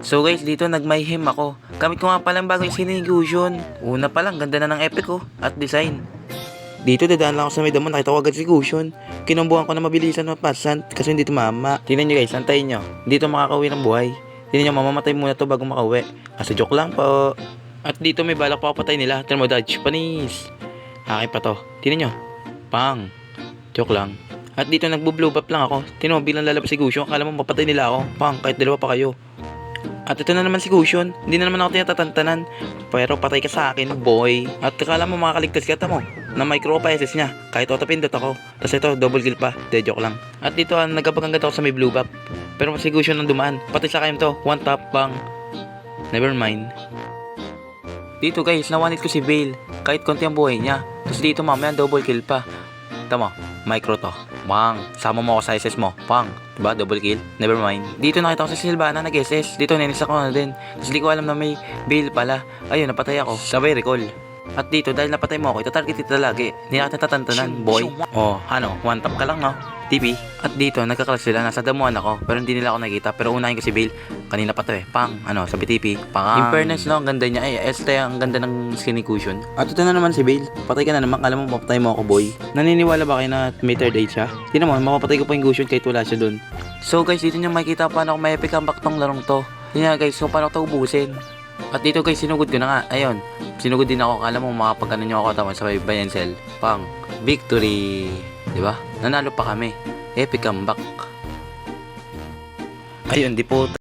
So guys, dito nagmayhem ako. Gamit ko nga palang bagong Gusion. Una pa lang, ganda na ng epic ko at design. Dito dadaan lang ako sa may damo, nakita ko agad si Gusion. Kinumbuhan ko na mabilisan mapasan kasi hindi tumama. Tingnan nyo guys, antayin nyo. Dito makakauwi ng buhay. Tingnan nyo, mamamatay muna to bago makauwi. Kasi joke lang po. At dito may balak pa ako patay nila. Tingnan mo, dodge, panis. Akin pa to. Tingnan nyo. Pang. Joke lang. At dito nagbo-blow up lang ako. Tingnan mo, bilang lalabas si Gusion, akala mo mapatay nila ako. Pang, kahit dalawa pa kayo. At ito na naman si Gusion. Hindi na naman ako tinatatantanan. Pero patay ka sa akin, boy. At akala mo makakaligtas ka mo na micro pa SS niya. Kahit auto-pindot ako. Tapos ito, double kill pa. De, joke lang. At dito, nagkapaganggat ako sa may blue buff. Pero si Gusion nang dumaan. Patay sa kayo to. One tap, bang. Never mind. Dito guys, nawanit ko si Vale. Kahit konti ang buhay niya. Tapos dito mamaya, double kill pa. Tama, micro to. Bang, sama mo ako sa SS mo. Bang, diba? Double kill. Never mind. Dito nakita ko si Sylvana nag-SS. Dito ninisa ko na din. Tapos di ko alam na may Vale pala. Ayun, napatay ako. Sabay recall. At dito, dahil napatay mo ako, itatarget kita lagi. Hindi natin tatantanan, boy. Oh, ano, one tap ka lang, no? TV. At dito, nagkaklas sila. Nasa damuhan ako. Pero hindi nila ako nakita. Pero unahin ko si Vale. Kanina pa to eh. Pang, ano, sabi TP. Pang. In fairness, no, ang ganda niya. Ang ganda ng skinny cushion. At ito na naman si Vale. Patay ka na naman. Alam mo, mapatay mo ako, boy. Naniniwala ba kayo na may third age siya? Tingnan mo, mapapatay ko pa yung cushion kahit wala siya dun. So guys, dito nyo makikita paano ako may epic comeback tong larong to. Tingnan guys, kung paano ko ito ubusin. At dito guys, sinugod ko na nga. Ayun, sinugod din ako. Alam mo, makapagano nyo ako tama sa buy and sell. Pang, victory. Diba? Nanalo pa kami. Epic comeback. Ayun, di po